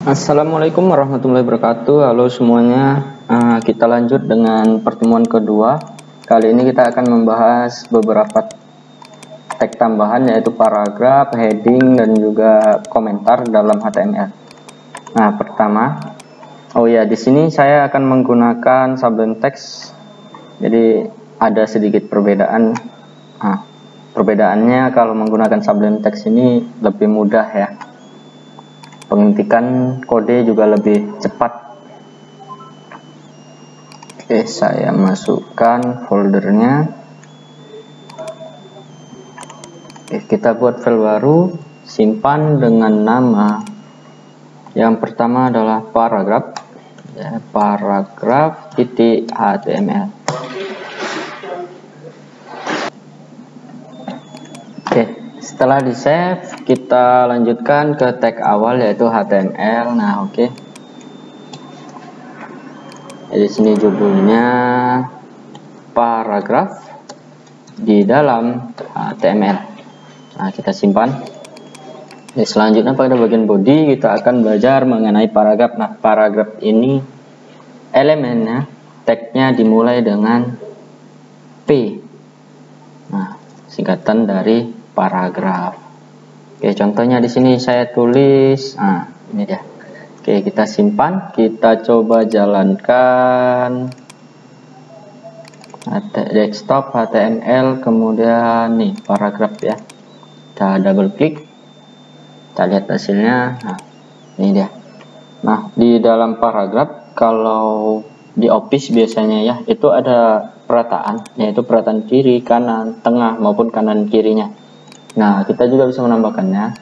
Assalamualaikum warahmatullahi wabarakatuh. Halo semuanya, kita lanjut dengan pertemuan kedua. Kali ini kita akan membahas beberapa tag tambahan, yaitu paragraf, heading, dan juga komentar dalam HTML. Nah, pertama, di sini saya akan menggunakan Sublime Text. Jadi ada sedikit perbedaan. Perbedaannya kalau menggunakan Sublime Text ini lebih mudah ya. Pengetikan kode juga lebih cepat. Oke, saya masukkan foldernya. Oke, kita buat file baru, simpan dengan nama. Yang pertama adalah paragraf, ya, paragraf.html. Oke, setelah di save, kita lanjutkan ke tag awal yaitu HTML. Nah, oke. Jadi sini judulnya paragraf di dalam HTML. Nah, kita simpan. Selanjutnya pada bagian body kita akan belajar mengenai paragraf. Nah, paragraf ini elemennya, tagnya dimulai dengan P. Nah, singkatan dari paragraf. Oke, contohnya di sini saya tulis, ini dia. Oke, kita simpan, kita coba jalankan desktop HTML, kemudian nih paragraf ya. Kita double klik, kita lihat hasilnya. Nah, ini dia. Nah, di dalam paragraf kalau di Office biasanya ya, itu ada perataan, yaitu perataan kiri, kanan, tengah maupun kanan kirinya. Nah, kita juga bisa menambahkannya.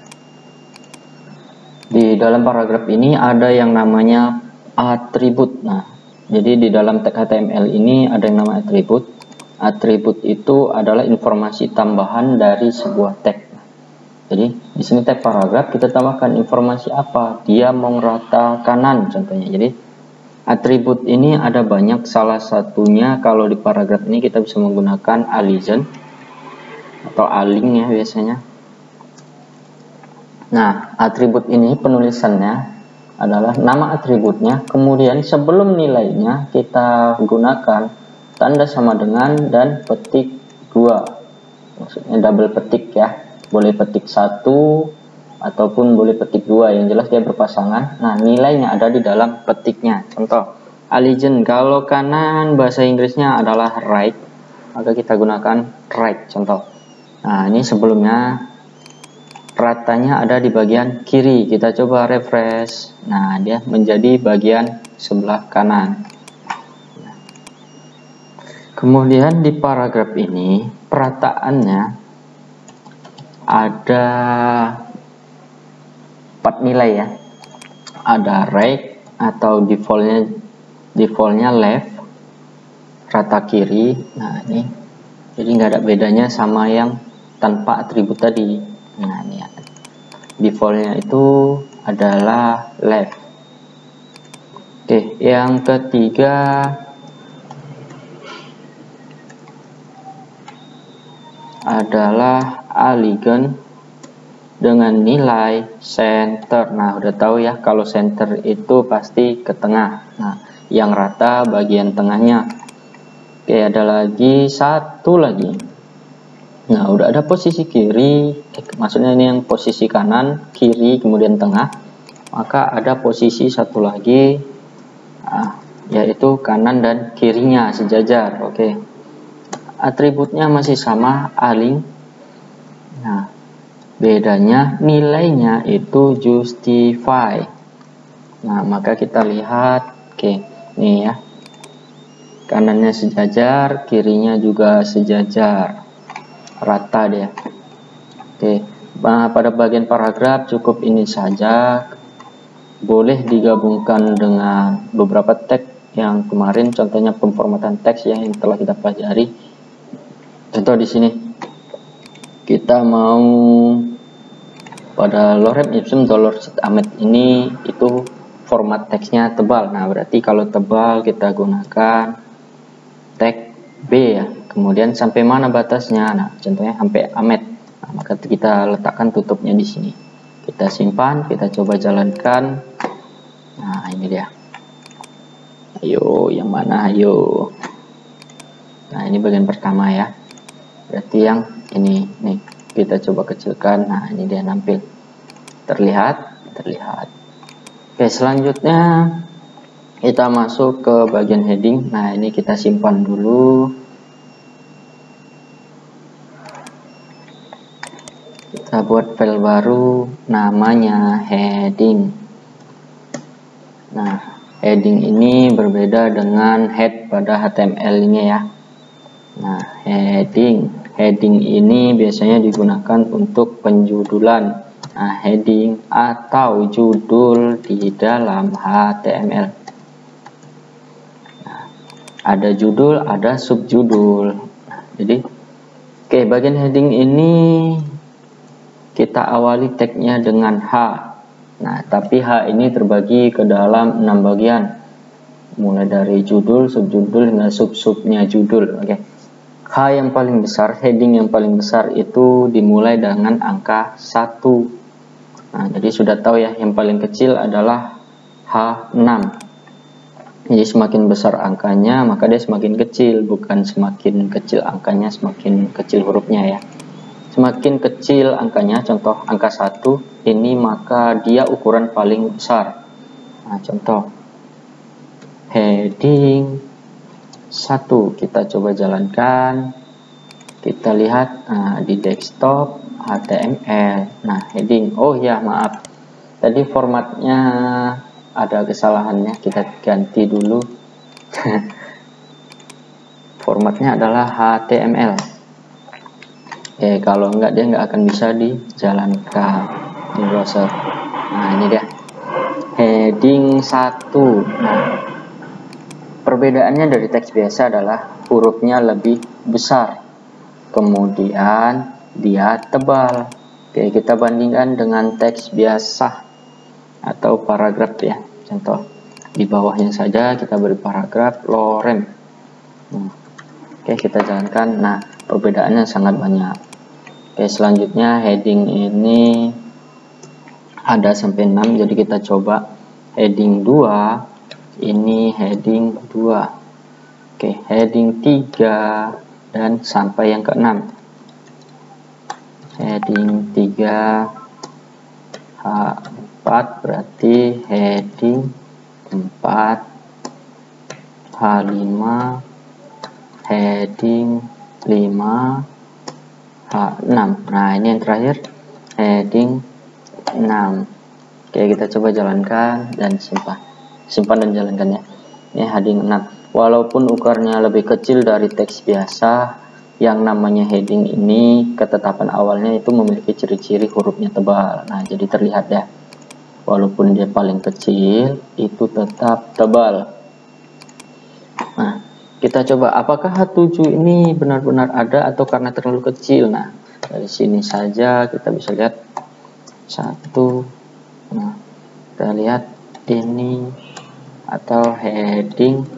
Di dalam paragraf ini ada yang namanya atribut. Nah, jadi di dalam tag HTML ini ada yang namanya atribut. Atribut itu adalah informasi tambahan dari sebuah tag. Jadi di sini tag paragraf kita tambahkan informasi apa? Dia mau rata kanan contohnya. Jadi atribut ini ada banyak. Salah satunya kalau di paragraf ini kita bisa menggunakan alison atau aling ya biasanya. Nah, atribut ini penulisannya adalah nama atributnya, kemudian sebelum nilainya kita gunakan tanda sama dengan dan petik 2. Maksudnya double petik ya. Boleh petik 1 ataupun boleh petik 2, yang jelas dia berpasangan. Nah, nilainya ada di dalam petiknya. Contoh, alison kalau kanan bahasa Inggrisnya adalah right, maka kita gunakan right contoh. Nah, ini sebelumnya ratanya ada di bagian kiri. Kita coba refresh. Nah, dia menjadi bagian sebelah kanan. Kemudian di paragraf ini perataannya ada 4 nilai ya. Ada right atau defaultnya left, rata kiri. Nah, ini jadi nggak ada bedanya sama yang tanpa atribut tadi. Nah, ini ya. Defaultnya itu adalah left. Oke, yang ketiga adalah align dengan nilai center. Nah, udah tahu ya kalau center itu pasti ke tengah. Nah, yang rata bagian tengahnya. Oke, ada lagi satu lagi. Nah, udah ada posisi kiri, maksudnya ini yang posisi kanan, kiri, kemudian tengah. Maka ada posisi satu lagi, yaitu kanan dan kirinya sejajar. Oke, atributnya masih sama, align. Nah, bedanya nilainya itu justify. Nah, maka kita lihat, oke, nih ya, kanannya sejajar, kirinya juga sejajar, rata dia. Oke, pada bagian paragraf cukup ini saja. Boleh digabungkan dengan beberapa tag yang kemarin, contohnya pemformatan teks yang telah kita pelajari. Contoh di sini kita mau pada lorem ipsum dolor sit amet ini itu format teksnya tebal. Nah, berarti kalau tebal kita gunakan tag B ya. Kemudian sampai mana batasnya? Nah, contohnya sampai amet. Nah, maka kita letakkan tutupnya di sini. Kita simpan, kita coba jalankan. Nah, ini dia. Ayo, yang mana? Ayo. Nah, ini bagian pertama ya. Berarti yang ini nih kita coba kecilkan. Nah, ini dia nampil. Terlihat? Terlihat. Oke, selanjutnya kita masuk ke bagian heading. Nah, ini kita simpan dulu. Kita buat file baru, namanya heading. Nah, heading ini berbeda dengan head pada HTML ini ya. Nah, heading ini biasanya digunakan untuk penjudulan. Nah, heading atau judul di dalam HTML. Nah, ada judul, ada subjudul. Nah, jadi oke, bagian heading ini kita awali tagnya dengan H. Nah, tapi H ini terbagi ke dalam 6 bagian. Mulai dari judul, subjudul, hingga sub-subnya judul. Oke. H yang paling besar, heading yang paling besar itu dimulai dengan angka 1. Nah, jadi sudah tahu ya, yang paling kecil adalah H6. Jadi semakin besar angkanya, maka dia semakin kecil. Bukan semakin kecil angkanya, semakin kecil hurufnya ya. Semakin kecil angkanya, contoh angka 1 ini, maka dia ukuran paling besar. Nah, contoh heading 1 kita coba jalankan. Kita lihat di desktop HTML. Nah, heading. Oh ya, maaf. Tadi formatnya ada kesalahannya, kita ganti dulu. Formatnya adalah HTML. Kalau enggak dia enggak akan bisa dijalankan di browser. Nah, ini dia heading 1. Nah, perbedaannya dari teks biasa adalah hurufnya lebih besar, kemudian dia tebal. Oke, kita bandingkan dengan teks biasa atau paragraf ya. Contoh di bawahnya saja kita beri paragraf lorem. Oke, kita jalankan. Nah, perbedaannya sangat banyak. Oke, selanjutnya heading ini ada sampai 6, jadi kita coba heading 2. Ini heading 2. Oke, heading 3 dan sampai yang ke-6. Heading 3 H4 berarti heading 4, H5, heading 5, H6. Nah, ini yang terakhir heading 6. Oke, kita coba jalankan dan simpan dan jalankan ya. Ini heading 6. Walaupun ukurannya lebih kecil dari teks biasa, yang namanya heading ini ketetapan awalnya itu memiliki ciri-ciri hurufnya tebal. Nah, jadi terlihat ya, walaupun dia paling kecil itu tetap tebal. Nah, kita coba apakah H7 ini benar-benar ada atau karena terlalu kecil. Nah, dari sini saja kita bisa lihat 1. Nah, kita lihat ini atau heading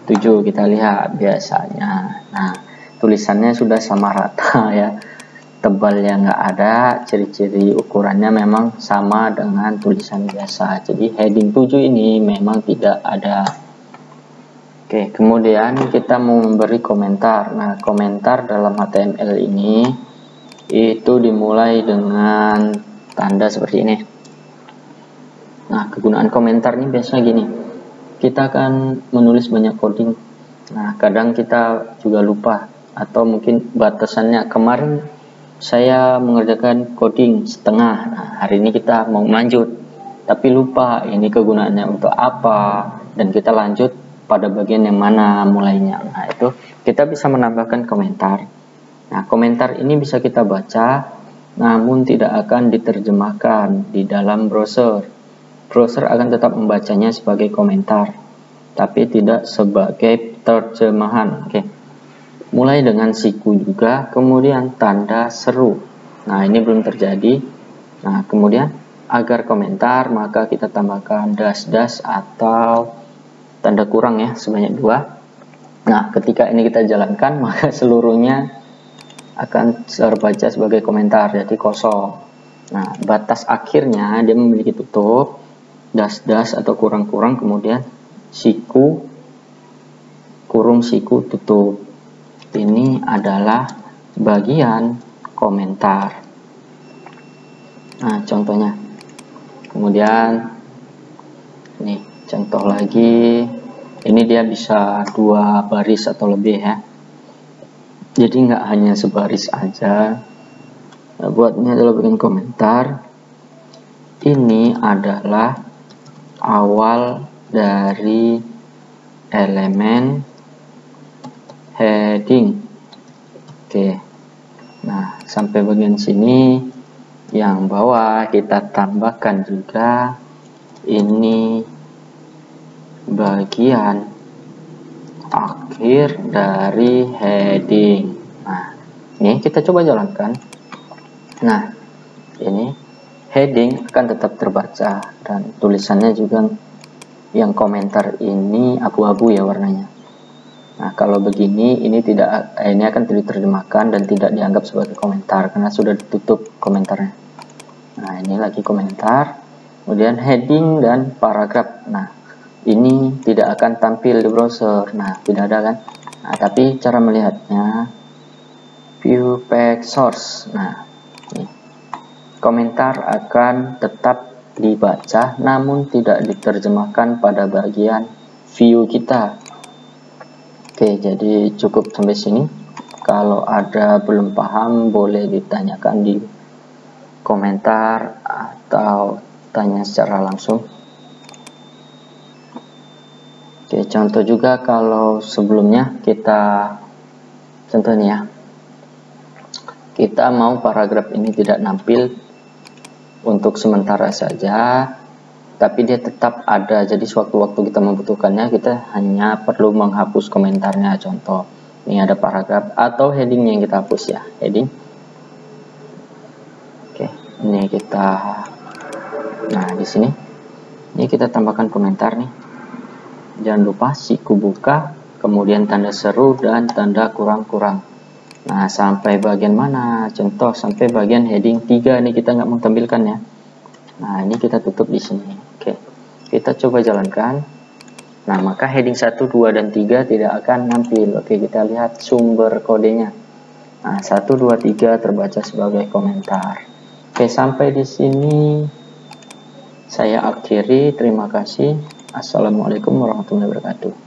7, kita lihat biasanya. Nah, tulisannya sudah sama rata ya, tebalnya nggak ada, ciri-ciri ukurannya memang sama dengan tulisan biasa. Jadi heading 7 ini memang tidak ada. Oke, kemudian kita mau memberi komentar. Nah, komentar dalam HTML ini itu dimulai dengan tanda seperti ini. Nah, kegunaan komentar ini biasanya gini. Kita akan menulis banyak coding. Nah, kadang kita juga lupa atau mungkin batasannya. Kemarin saya mengerjakan coding setengah. Nah, hari ini kita mau lanjut, tapi lupa ini kegunaannya untuk apa, dan kita lanjut pada bagian yang mana mulainya. Nah, itu kita bisa menambahkan komentar. Nah, komentar ini bisa kita baca, namun tidak akan diterjemahkan di dalam browser. Browser akan tetap membacanya sebagai komentar, tapi tidak sebagai terjemahan. Oke. Mulai dengan siku juga, kemudian tanda seru. Nah, ini belum terjadi. Nah, kemudian agar komentar, maka kita tambahkan dash atau tanda kurang ya, sebanyak 2. Nah, ketika ini kita jalankan, maka seluruhnya akan terbaca sebagai komentar, jadi kosong. Nah, batas akhirnya dia memiliki tutup. das atau kurang-kurang, kemudian siku kurung siku tutup. Ini adalah bagian komentar. Nah, contohnya. Kemudian nih, contoh lagi. Ini dia bisa 2 baris atau lebih ya. Jadi nggak hanya sebaris aja. Nah, buatnya adalah bagian komentar. Ini adalah awal dari elemen heading. Oke. Nah, sampai bagian sini. Yang bawah kita tambahkan juga ini bagian akhir dari heading. Nah, ini kita coba jalankan. Nah, ini heading akan tetap terbaca dan tulisannya juga yang komentar ini abu-abu ya warnanya. Nah, kalau begini ini akan diterjemahkan dan tidak dianggap sebagai komentar karena sudah ditutup komentarnya. Nah, ini lagi komentar. Kemudian heading dan paragraf. Nah, ini tidak akan tampil di browser. Nah, tidak ada kan? Nah, tapi cara melihatnya view page source. Nah, ini komentar akan tetap dibaca namun tidak diterjemahkan pada bagian view kita. Oke, jadi cukup sampai sini. Kalau ada belum paham boleh ditanyakan di komentar atau tanya secara langsung. Oke, contoh juga kalau sebelumnya kita contohnya ya. Kita mau paragraf ini tidak nampil untuk sementara saja, tapi dia tetap ada. Jadi sewaktu-waktu kita membutuhkannya, kita hanya perlu menghapus komentarnya. Contoh, ini ada paragraf atau headingnya yang kita hapus ya, heading. Oke, ini kita, nah di sini, ini kita tambahkan komentar nih. Jangan lupa siku buka, kemudian tanda seru dan tanda kurang-kurang. Nah, sampai bagian mana? Contoh sampai bagian heading 3 ini kita nggak mau tampilkan ya. Nah, ini kita tutup di sini. Oke, kita coba jalankan. Nah, maka heading 1, 2, dan 3 tidak akan nampil. Oke, kita lihat sumber kodenya. Nah, 1, 2, 3 terbaca sebagai komentar. Oke, sampai di sini saya akhiri. Terima kasih. Assalamualaikum warahmatullahi wabarakatuh.